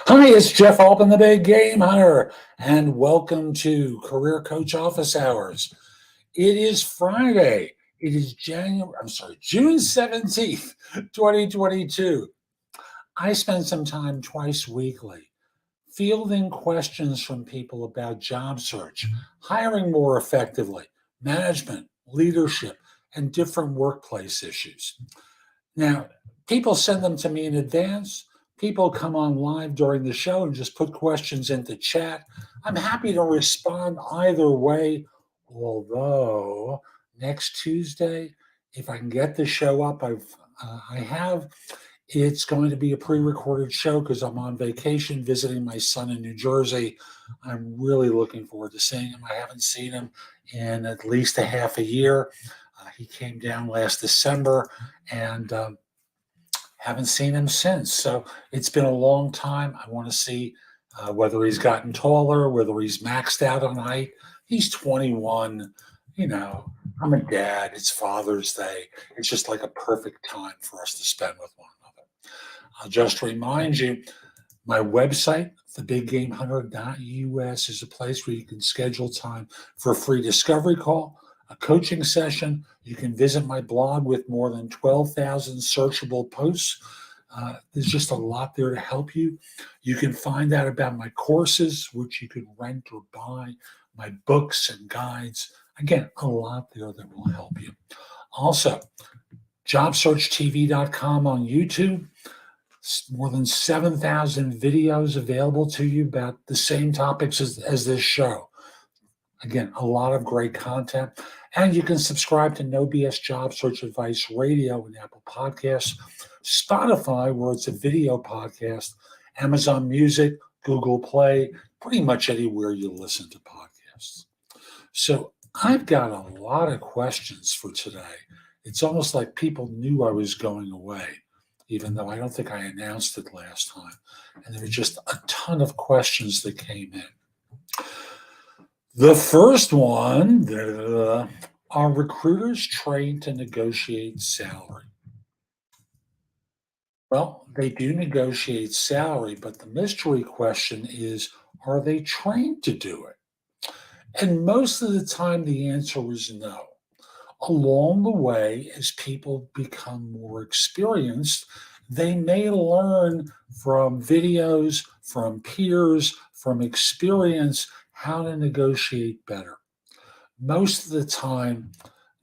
Hi, it's Jeff Altman, the Big Game Hunter, and welcome to Career Coach Office Hours. It is Friday. It is June 17th, 2022. I spend some time twice weekly fielding questions from people about job search, hiring more effectively, management, leadership, and different workplace issues. Now, people send them to me in advance. People come on live during the show and just put questions into chat. I'm happy to respond either way. Although next Tuesday, if I can get the show up, I have. It's going to be a pre-recorded show because I'm on vacation visiting my son in New Jersey. I'm really looking forward to seeing him. I haven't seen him in at least a half a year. He came down last December, and haven't seen him since. So it's been a long time. I want to see whether he's gotten taller, whether he's maxed out on height. He's 21. You know, I'm a dad. It's Father's Day. It's just like a perfect time for us to spend with one another. I'll just remind you, my website, thebiggamehunter.us, is a place where you can schedule time for a free discovery call, a coaching session. You can visit my blog with more than 12,000 searchable posts. There's just a lot there to help you. You can find out about my courses, which you can rent or buy, my books and guides. Again, a lot there that will help you. Also, jobsearchtv.com on YouTube. More than 7,000 videos available to you about the same topics as this show. Again, a lot of great content. And you can subscribe to No BS Job Search Advice Radio and Apple Podcasts, Spotify, where it's a video podcast, Amazon Music, Google Play, pretty much anywhere you listen to podcasts. So I've got a lot of questions for today. It's almost like people knew I was going away, even though I don't think I announced it last time. And there were just a ton of questions that came in. The first one, are recruiters trained to negotiate salary? Well, they do negotiate salary, but the mystery question is, are they trained to do it? And most of the time, the answer is no. Along the way, as people become more experienced, they may learn from videos, from peers, from experience, how to negotiate better. Most of the time,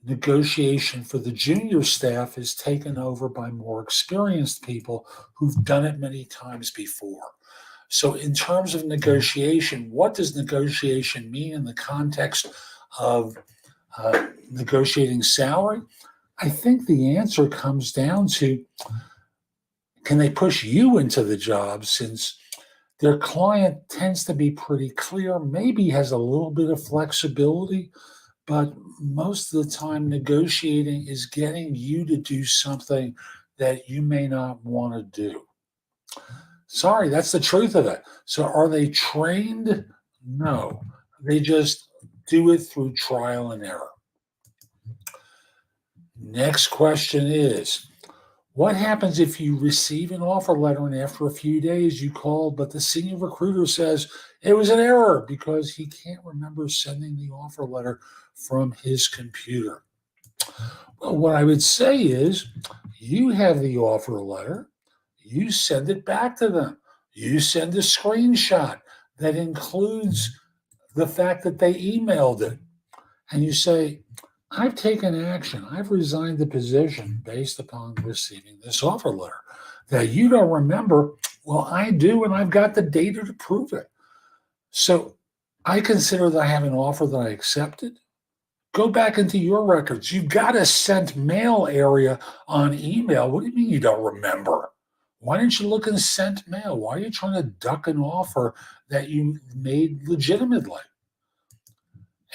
negotiation for the junior staff is taken over by more experienced people who've done it many times before. So, in terms of negotiation, what does negotiation mean in the context of negotiating salary? I think the answer comes down to, can they push you into the job, since their client tends to be pretty clear, maybe has a little bit of flexibility, but most of the time negotiating is getting you to do something that you may not want to do. Sorry, that's the truth of it. So are they trained? No. They just do it through trial and error. Next question is, what happens if you receive an offer letter and after a few days you call, but the senior recruiter says it was an error because he can't remember sending the offer letter from his computer? Well, what I would say is, you have the offer letter, you send it back to them. You send a screenshot that includes the fact that they emailed it. And you say, I've taken action. I've resigned the position based upon receiving this offer letter. That you don't remember, well, I do, and I've got the data to prove it. So I consider that I have an offer that I accepted. Go back into your records. You've got a sent mail area on email. What do you mean you don't remember? Why didn't you look in sent mail? Why are you trying to duck an offer that you made legitimately?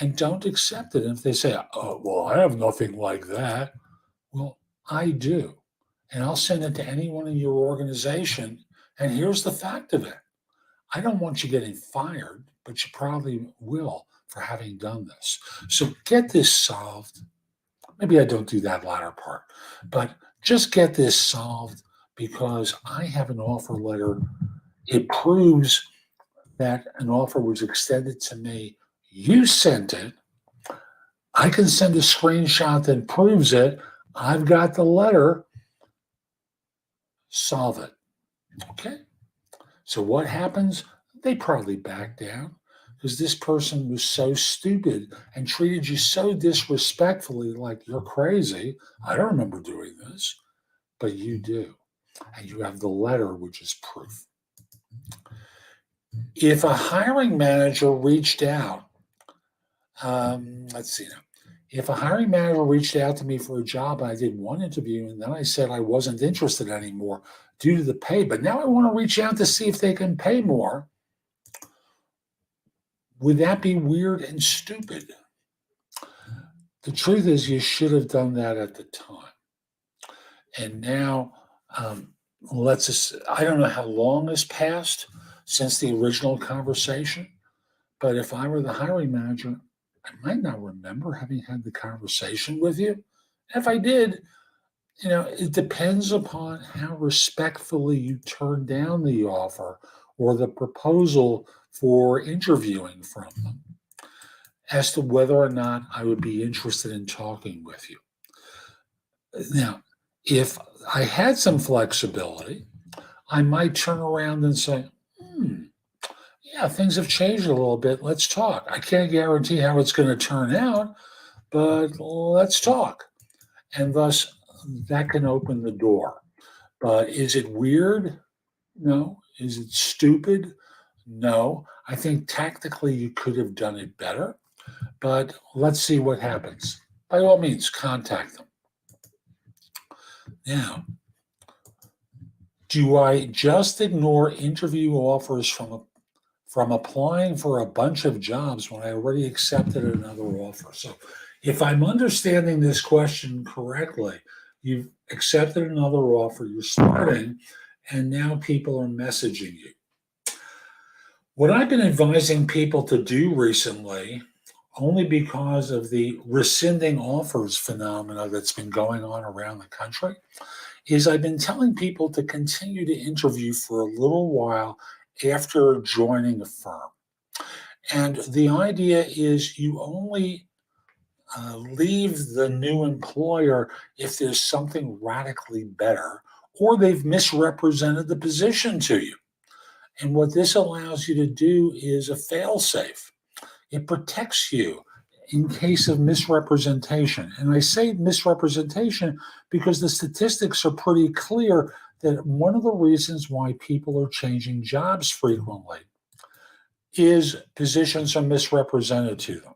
And don't accept it. And if they say, oh, well, I have nothing like that. Well, I do. And I'll send it to anyone in your organization. And here's the fact of it. I don't want you getting fired, but you probably will for having done this. So get this solved. Maybe I don't do that latter part, but just get this solved, because I have an offer letter It proves that an offer was extended to me. You sent it. I can send a screenshot that proves it. I've got the letter. Solve it. Okay. So what happens? They probably back down because this person was so stupid and treated you so disrespectfully, like you're crazy. I don't remember doing this, but you do. And you have the letter, which is proof. If a hiring manager reached out, let's see now. If a hiring manager reached out to me for a job, I did one interview and then I said I wasn't interested anymore due to the pay, but now I want to reach out to see if they can pay more. Would that be weird and stupid? The truth is, you should have done that at the time. And now, let's just, I don't know how long has passed since the original conversation, but if I were the hiring manager, I might not remember having had the conversation with you. If I did, it depends upon how respectfully you turn down the offer or the proposal for interviewing from them as to whether or not I would be interested in talking with you. Now, if I had some flexibility, I might turn around and say, yeah, things have changed a little bit. Let's talk. I can't guarantee how it's going to turn out, but let's talk. And thus, that can open the door. But is it weird? No. Is it stupid? No. I think tactically you could have done it better, but let's see what happens. By all means, contact them. Now, do I just ignore interview offers from applying for a bunch of jobs when I already accepted another offer? So if I'm understanding this question correctly, you've accepted another offer, you're starting, and now people are messaging you. What I've been advising people to do recently, only because of the rescinding offers phenomena that's been going on around the country, is I've been telling people to continue to interview for a little while after joining a firm. And the idea is you only leave the new employer if there's something radically better or they've misrepresented the position to you. And what this allows you to do is a fail-safe. It protects you in case of misrepresentation. And I say misrepresentation because the statistics are pretty clear that one of the reasons why people are changing jobs frequently is positions are misrepresented to them.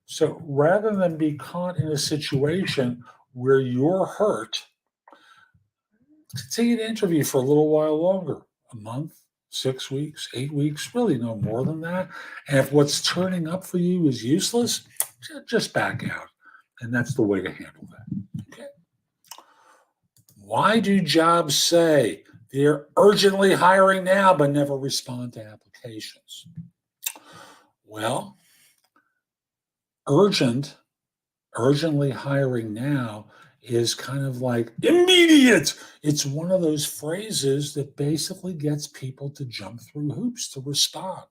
So rather than be caught in a situation where you're hurt, continue to interview for a little while longer, a month, 6 weeks, 8 weeks, really no more than that. And if what's turning up for you is useless, just back out. And that's the way to handle that. Okay. Why do jobs say they're urgently hiring now but never respond to applications? Well, urgently hiring now is kind of like immediate. It's one of those phrases that basically gets people to jump through hoops to respond.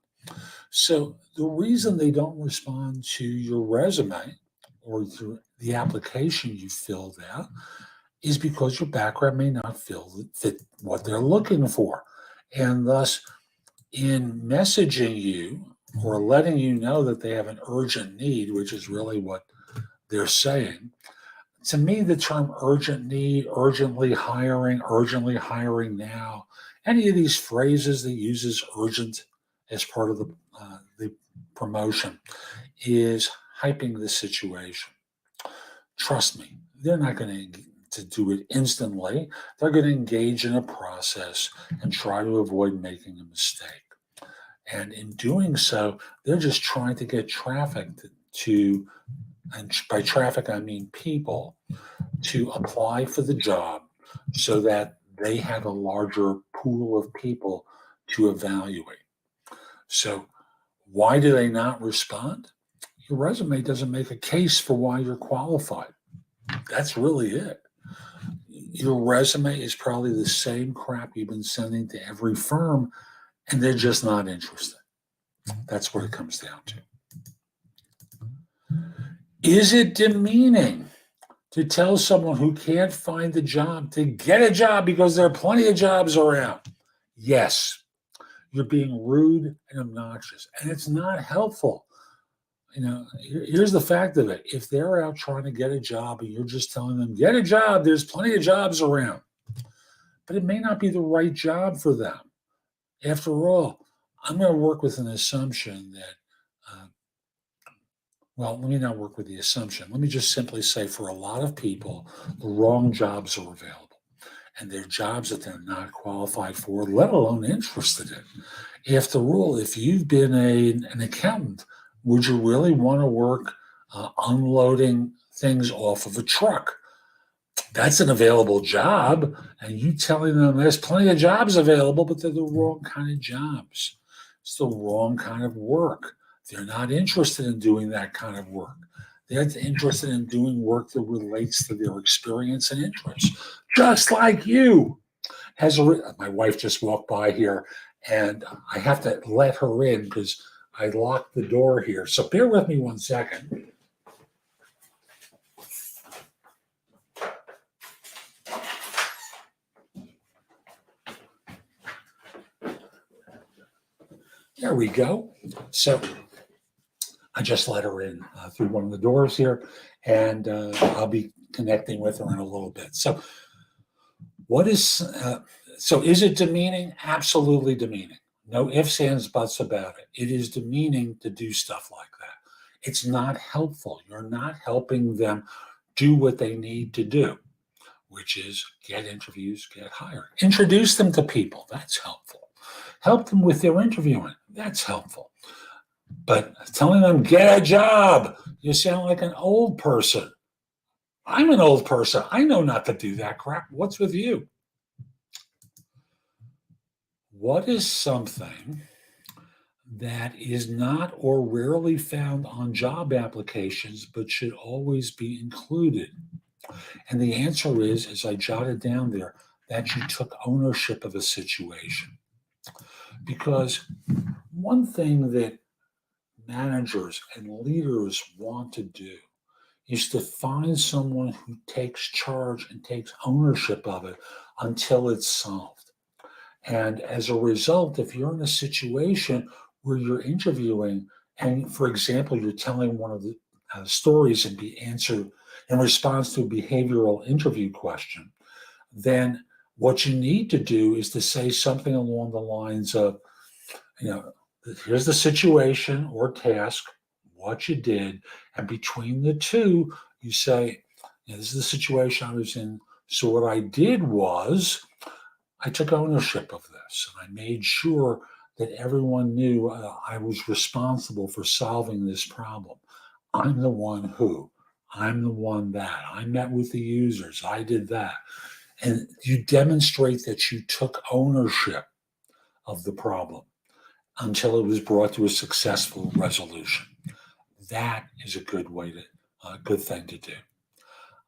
So the reason they don't respond to your resume or the application you filled out is because your background may not fit what they're looking for. And thus, in messaging you or letting you know that they have an urgent need, which is really what they're saying, to me, the term urgent need, urgently hiring now, any of these phrases that uses urgent as part of the promotion is hyping the situation. Trust me, they're not going to do it instantly. They're going to engage in a process and try to avoid making a mistake. And in doing so, they're just trying to get traffic to, and by traffic, I mean people, to apply for the job so that they have a larger pool of people to evaluate. So why do they not respond? Your resume doesn't make a case for why you're qualified. That's really it. Your resume is probably the same crap you've been sending to every firm, and they're just not interested. That's what it comes down to. Is it demeaning to tell someone who can't find a job to get a job because there are plenty of jobs around? Yes. You're being rude and obnoxious, and it's not helpful. Here's the fact of it. If they're out trying to get a job and you're just telling them, get a job, there's plenty of jobs around, but it may not be the right job for them. After all, I'm going to work with an assumption that, let me not work with the assumption. Let me just simply say for a lot of people, the wrong jobs are available. And they're jobs that they're not qualified for, let alone interested in. After all, if you've been an accountant, would you really want to work unloading things off of a truck? That's an available job, and you telling them there's plenty of jobs available, but they're the wrong kind of jobs. It's the wrong kind of work. They're not interested in doing that kind of work. They're interested in doing work that relates to their experience and interests, just like you. My wife just walked by here, and I have to let her in because I locked the door here. So bear with me 1 second. There we go. So I just let her in through one of the doors here, and I'll be connecting with her in a little bit. So is it demeaning? Absolutely demeaning. No ifs, ands, buts about it. It is demeaning to do stuff like that. It's not helpful. You're not helping them do what they need to do, which is get interviews, get hired. Introduce them to people. That's helpful. Help them with their interviewing. That's helpful. But telling them, get a job, you sound like an old person. I'm an old person. I know not to do that crap. What's with you? What is something that is not or rarely found on job applications but should always be included? And the answer is, as I jotted down there, that you took ownership of a situation. Because one thing that managers and leaders want to do is to find someone who takes charge and takes ownership of it until it's solved. And as a result, if you're in a situation where you're interviewing, and for example, you're telling one of the stories and be answered in response to a behavioral interview question, then what you need to do is to say something along the lines of, here's the situation or task, what you did, and between the two, you say, this is the situation I was in. So what I did was I took ownership of this, and I made sure that everyone knew I was responsible for solving this problem. I'm the one who, I'm the one that, I met with the users, I did that. And you demonstrate that you took ownership of the problem until it was brought to a successful resolution. That is a good thing to do.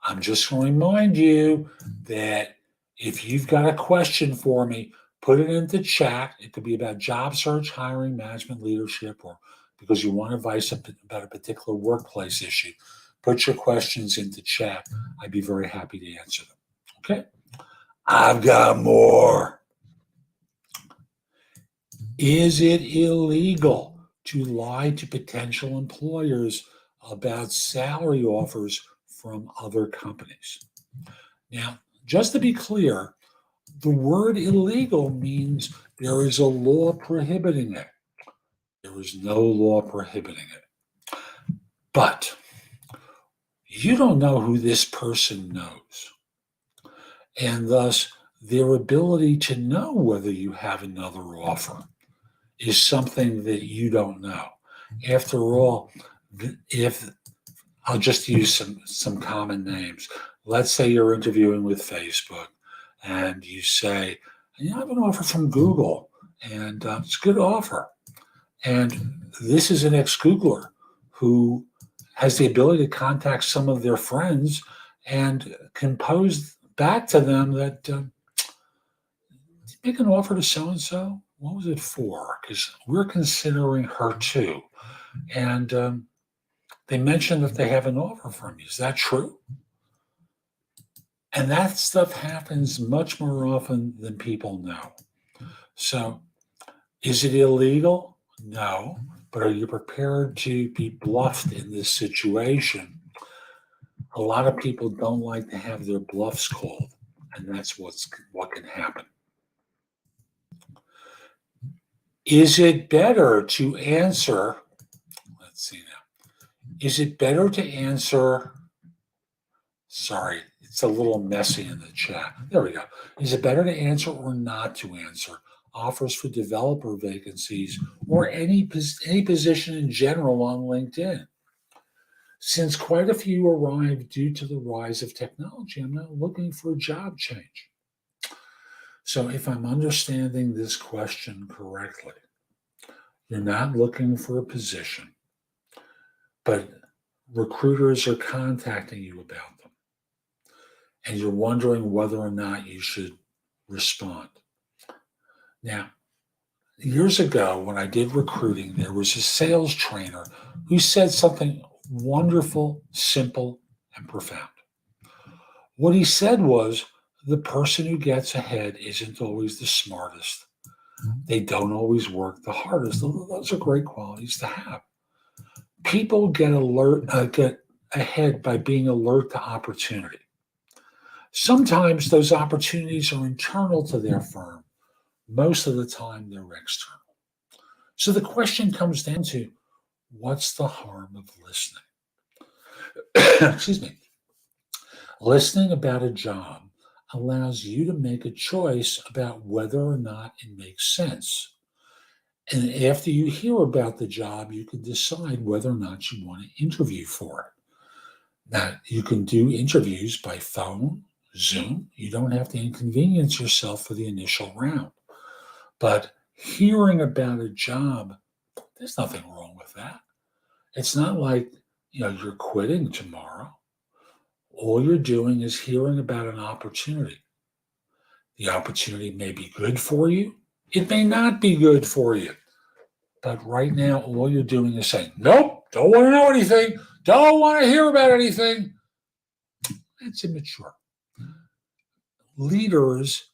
I'm just going to remind you that if you've got a question for me, put it into chat. It could be about job search, hiring, management, leadership, or because you want advice about a particular workplace issue. Put your questions into chat. I'd be very happy to answer them. Okay? I've got more. Is it illegal to lie to potential employers about salary offers from other companies? Now, just to be clear, the word illegal means there is a law prohibiting it. There is no law prohibiting it. But you don't know who this person knows. And thus, their ability to know whether you have another offer is something that you don't know. After all, if I'll just use some common names. Let's say you're interviewing with Facebook and you say, I have an offer from Google and it's a good offer. And this is an ex-Googler who has the ability to contact some of their friends and can pose back to them that make an offer to so-and-so. what was it for? Because we're considering her too. And they mentioned that they have an offer from you. Is that true? And that stuff happens much more often than people know. So, is it illegal? No. But are you prepared to be bluffed in this situation? A lot of people don't like to have their bluffs called, and that's what can happen. Is it better to answer? Let's see now. Is it better to answer? Sorry, it's a little messy in the chat. There we go. Is it better to answer or not to answer offers for developer vacancies or any position in general on LinkedIn? Since quite a few arrived due to the rise of technology, I'm not looking for a job change. So if I'm understanding this question correctly, you're not looking for a position, but recruiters are contacting you about them, and you're wondering whether or not you should respond. Now, years ago, when I did recruiting, there was a sales trainer who said something wonderful, simple, and profound. What he said was, the person who gets ahead isn't always the smartest. They don't always work the hardest. Those are great qualities to have. People get ahead by being alert to opportunity. Sometimes those opportunities are internal to their firm. Most of the time, they're external. So the question comes down to, what's the harm of listening? Excuse me. Listening about a job allows you to make a choice about whether or not it makes sense. And after you hear about the job, you can decide whether or not you want to interview for it. Now, you can do interviews by phone, Zoom. You don't have to inconvenience yourself for the initial round. But hearing about a job, there's nothing wrong with that. It's not like, you're quitting tomorrow. All you're doing is hearing about an opportunity. The opportunity may be good for you. It may not be good for you. But right now, all you're doing is saying, nope, don't want to know anything. Don't want to hear about anything. That's immature. Leaders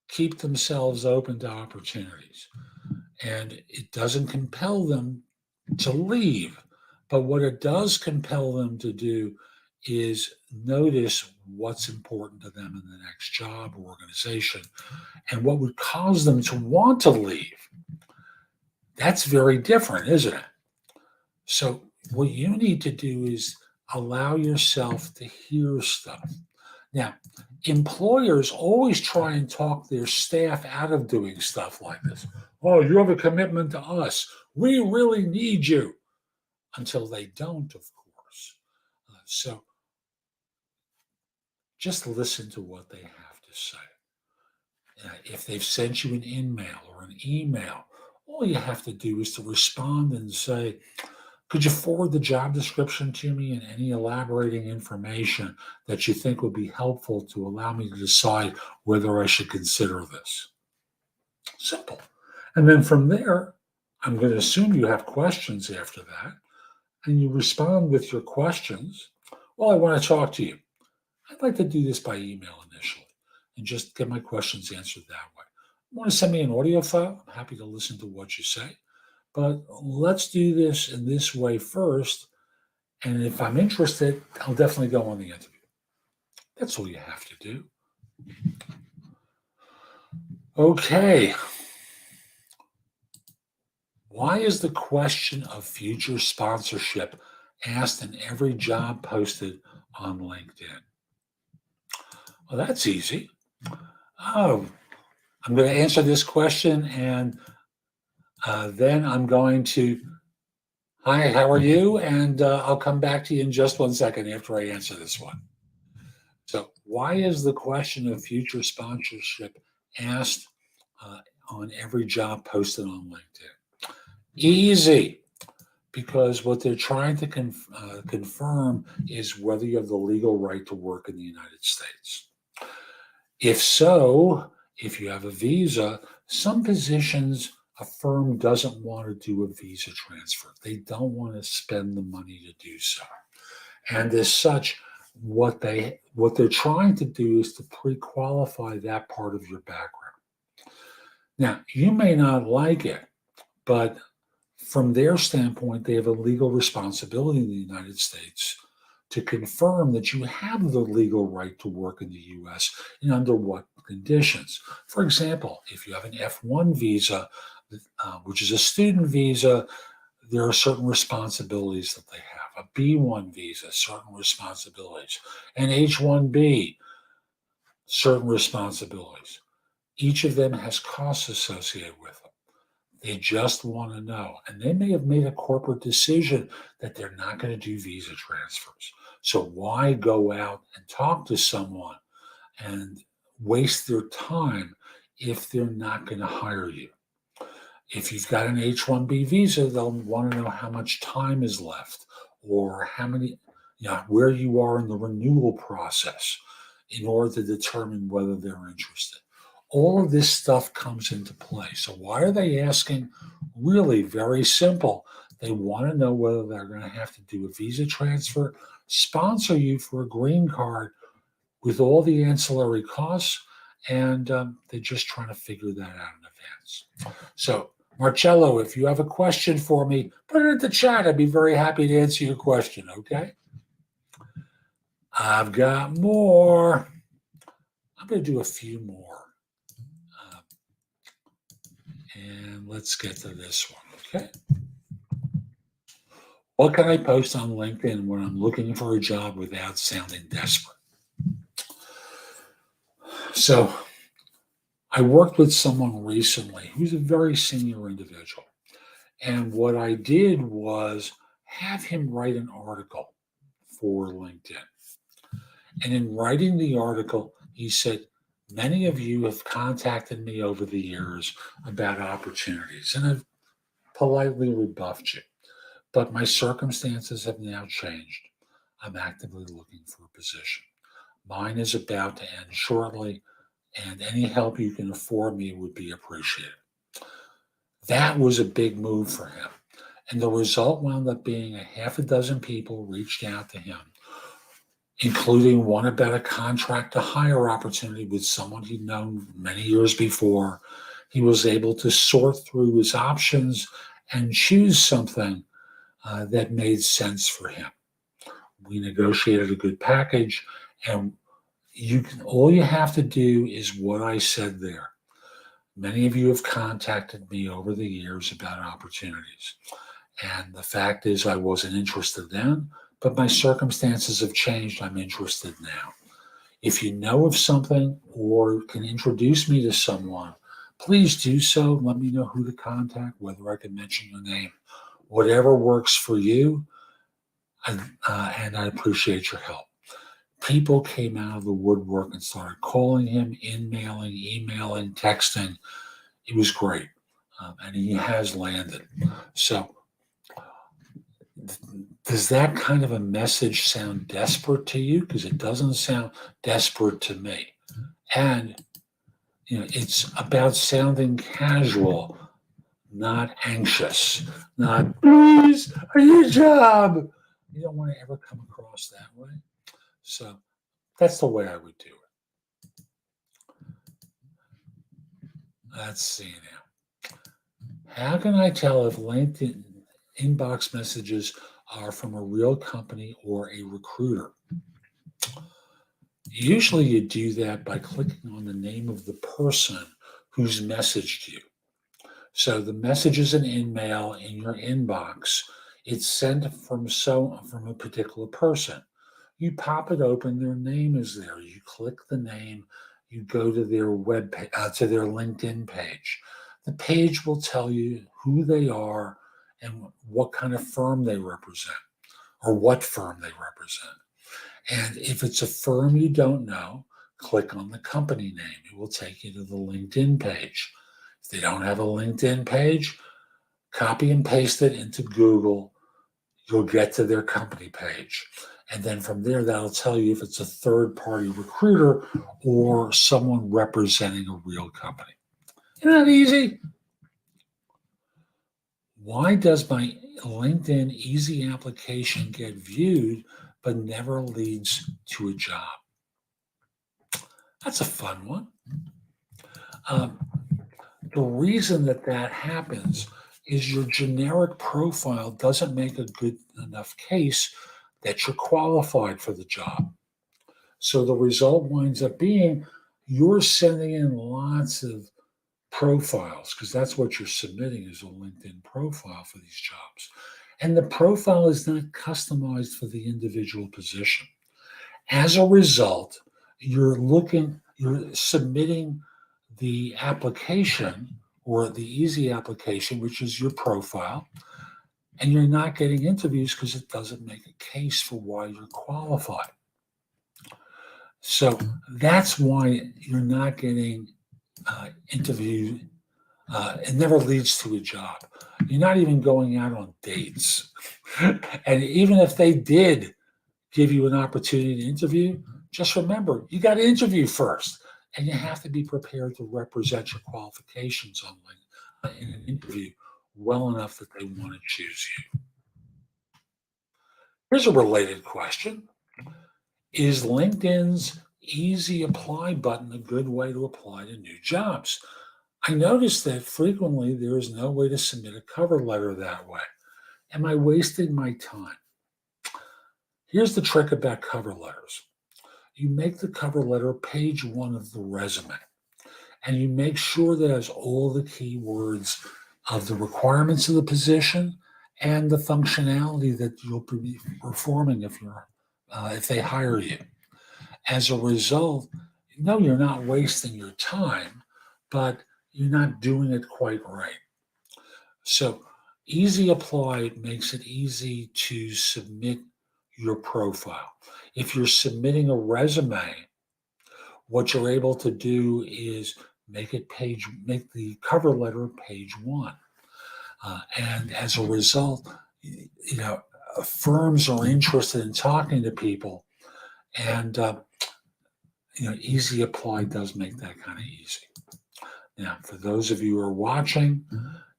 keep themselves open to opportunities, and it doesn't compel them to leave. But what it does compel them to do is notice what's important to them in the next job or organization and what would cause them to want to leave. That's very different, isn't it? So what you need to do is allow yourself to hear stuff. Now, employers always try and talk their staff out of doing stuff like this. Oh, you have a commitment to us. We really need you. Until they don't, of course. So just listen to what they have to say. If they've sent you an email or an email, all you have to do is to respond and say, could you forward the job description to me and any elaborating information that you think would be helpful to allow me to decide whether I should consider this? Simple. And then from there, I'm going to assume you have questions after that, and you respond with your questions. Well, I want to talk to you. I'd like to do this by email initially and just get my questions answered that way. You want to send me an audio file? I'm happy to listen to what you say. But let's do this in this way first. And if I'm interested, I'll definitely go on the interview. That's all you have to do. Okay. Why is the question of future sponsorship asked in every job posted on LinkedIn? Well, that's easy. I'm going to answer this question, and then I'm going to, hi, how are you? And I'll come back to you in just 1 second after I answer this one. So why is the question of future sponsorship asked on every job posted on LinkedIn? Easy. Because what they're trying to confirm is whether you have the legal right to work in the United States. If so, if you have a visa, Some positions a firm doesn't want to do a visa transfer. They don't want to spend the money to do so. And as such, what they're trying to do is to pre-qualify that part of your background. Now, you may not like it, but from their standpoint, they have a legal responsibility in the United States to confirm that you have the legal right to work in the US and under what conditions. For example, if you have an F1 visa, which is a student visa, there are certain responsibilities that they have. A B1 visa, certain responsibilities. An H1B, certain responsibilities. Each of them has costs associated with them. They just want to know. And they may have made a corporate decision that they're not going to do visa transfers. So why go out and talk to someone and waste their time if they're not going to hire you? If you've got an H-1B visa, they'll want to know how much time is left or how many, where you are in the renewal process in order to determine whether they're interested. All of this stuff comes into play. So why are they asking? Really very simple. They want to know whether they're going to have to do a visa transfer, sponsor you for a green card with all the ancillary costs, and they're just trying to figure that out in advance. So, Marcello, if you have a question for me, put it in the chat. I'd be very happy to answer your question, okay? I've got more. I'm going to do a few more. And let's get to this one, okay? What can I post on LinkedIn when I'm looking for a job without sounding desperate? So I worked with someone recently who's a very senior individual. And what I did was have him write an article for LinkedIn. And in writing the article, he said, many of you have contacted me over the years about opportunities, and I've politely rebuffed you. But my circumstances have now changed. I'm actively looking for a position. Mine is about to end shortly, and any help you can afford me would be appreciated. That was a big move for him. And the result wound up being a half a dozen people reached out to him, including one about a contract to hire opportunity with someone he'd known many years before. He was able to sort through his options and choose something that made sense for him. We negotiated a good package, and all you have to do is what I said there. Many of you have contacted me over the years about opportunities. And the fact is I wasn't interested then, but my circumstances have changed. I'm interested now. If you know of something or can introduce me to someone, please do so. Let me know who to contact, whether I can mention your name. Whatever works for you, and I appreciate your help. People came out of the woodwork and started calling him, emailing, texting. It was great. And he has landed. So does that kind of a message sound desperate to you? Because it doesn't sound desperate to me. And it's about sounding casual, not anxious, not, please, I need a job. You don't want to ever come across that way. So that's the way I would do it. Let's see now. How can I tell if LinkedIn inbox messages are from a real company or a recruiter? Usually you do that by clicking on the name of the person who's messaged you. So the message is an email in your inbox. It's sent from a particular person. You pop it open, their name is there. You click the name, you go to their to their LinkedIn page. The page will tell you who they are and what kind of firm they represent or what firm they represent. And if it's a firm you don't know, click on the company name. It will take you to the LinkedIn page. If they don't have a LinkedIn page, copy and paste it into Google. You'll get to their company page. And then from there, that'll tell you if it's a third-party recruiter or someone representing a real company. Isn't that easy? Why does my LinkedIn easy application get viewed but never leads to a job? That's a fun one. Um, the reason that happens is your generic profile doesn't make a good enough case that you're qualified for the job. So the result winds up being you're sending in lots of profiles because that's what you're submitting is a LinkedIn profile for these jobs. And the profile is not customized for the individual position. As a result, you're submitting the application or the easy application, which is your profile, and you're not getting interviews because it doesn't make a case for why you're qualified. So that's why you're not getting interviewed. It never leads to a job. You're not even going out on dates. And even if they did give you an opportunity to interview, just remember, you got to interview first. And you have to be prepared to represent your qualifications in an interview well enough that they want to choose you. Here's a related question. Is LinkedIn's easy apply button a good way to apply to new jobs? I noticed that frequently there is no way to submit a cover letter that way. Am I wasting my time? Here's the trick about cover letters. You make the cover letter page 1 of the resume, and you make sure that it has all the keywords of the requirements of the position and the functionality that you'll be performing if they hire you. As a result, no, you're not wasting your time, but you're not doing it quite right. So easy apply makes it easy to submit your profile. If you're submitting a resume, what you're able to do is make the cover letter page 1. And as a result, firms are interested in talking to people, and easy apply does make that kind of easy. Now, for those of you who are watching,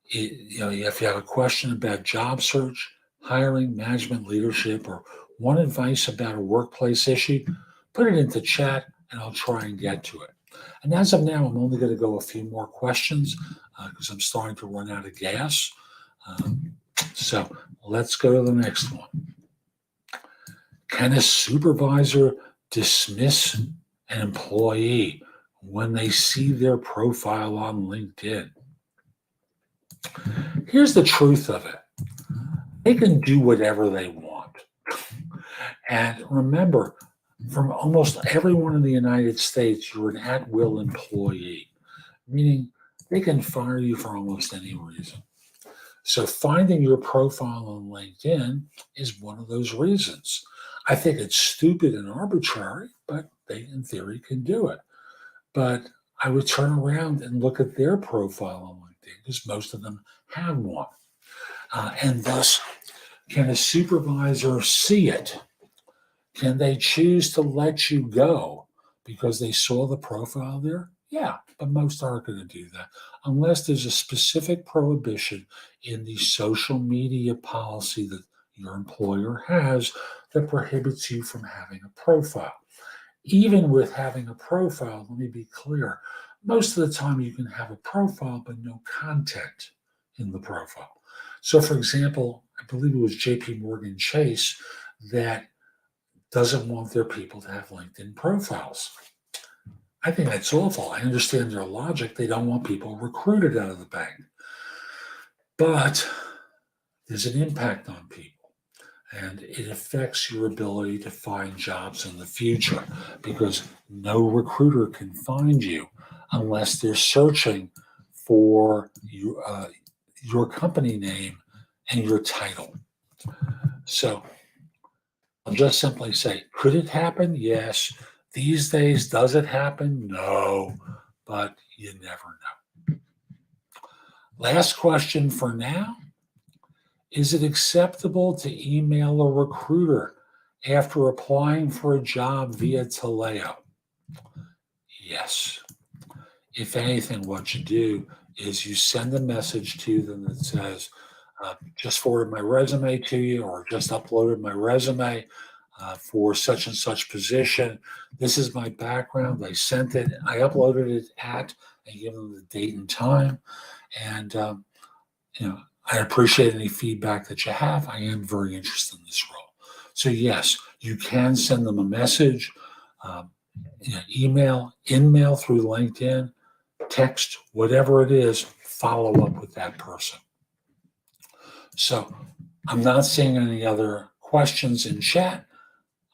if you have a question about job search, hiring, management, leadership, or want advice about a workplace issue, put it into chat and I'll try and get to it. And as of now, I'm only going to go a few more questions because I'm starting to run out of gas. So let's go to the next one. Can a supervisor dismiss an employee when they see their profile on LinkedIn? Here's the truth of it. They can do whatever they want. And remember, from almost everyone in the United States, you're an at-will employee, meaning they can fire you for almost any reason. So finding your profile on LinkedIn is one of those reasons. I think it's stupid and arbitrary, but they, in theory, can do it. But I would turn around and look at their profile on LinkedIn because most of them have one. And thus, can a supervisor see it? Can they choose to let you go because they saw the profile there? Yeah, but most aren't going to do that unless there's a specific prohibition in the social media policy that your employer has that prohibits you from having a profile. Even with having a profile, let me be clear, most of the time you can have a profile but no content in the profile. So for example, I believe it was JP Morgan Chase that doesn't want their people to have LinkedIn profiles. I think that's awful. I understand their logic. They don't want people recruited out of the bank. But there's an impact on people, and it affects your ability to find jobs in the future because no recruiter can find you unless they're searching for your company name and your title. So I'll just simply say, could it happen? Yes. These days, does it happen? No, but you never know. Last question for now. Is it acceptable to email a recruiter after applying for a job via Taleo? Yes. If anything, what you do is you send a message to them that says, just forwarded my resume to you, or just uploaded my resume for such and such position. This is my background. I sent it, I uploaded it and give them the date and time. And, I appreciate any feedback that you have. I am very interested in this role. So, yes, you can send them a message, um, email, in-mail through LinkedIn, text, whatever it is, follow up with that person. So I'm not seeing any other questions in chat.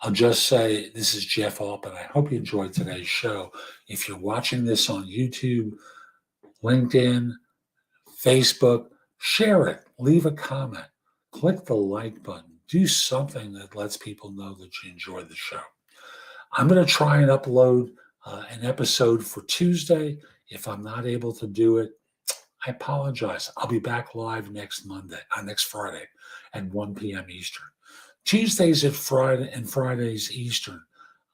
I'll just say this is Jeff Alp, and I hope you enjoyed today's show. If you're watching this on YouTube, LinkedIn, Facebook, share it, leave a comment, click the like button, do something that lets people know that you enjoy the show. I'm going to try and upload an episode for Tuesday. If I'm not able to do it, I apologize. I'll be back live next Friday at 1 p.m. Eastern. Tuesdays at Friday and Fridays Eastern,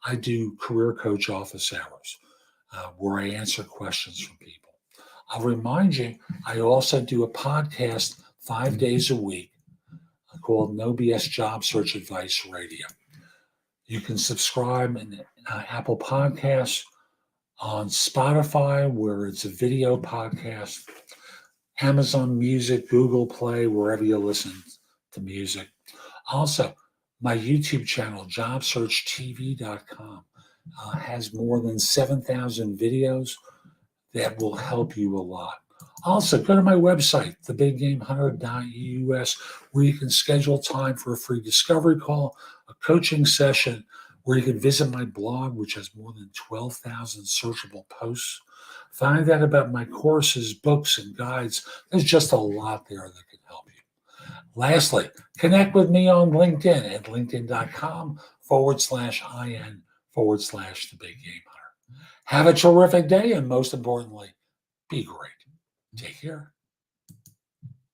I do career coach office hours where I answer questions from people. I'll remind you, I also do a podcast 5 days a week called No BS Job Search Advice Radio. You can subscribe in Apple Podcasts, on Spotify, where it's a video podcast, Amazon Music, Google Play, wherever you listen to music. Also, my YouTube channel, jobsearchtv.com, has more than 7,000 videos that will help you a lot. Also, go to my website, thebiggamehunter.us, where you can schedule time for a free discovery call, a coaching session, where you can visit my blog, which has more than 12,000 searchable posts. Find out about my courses, books, and guides. There's just a lot there that can help you. Lastly, connect with me on LinkedIn at linkedin.com/IN/The Big Game Hunter. Have a terrific day, and most importantly, be great. Take care.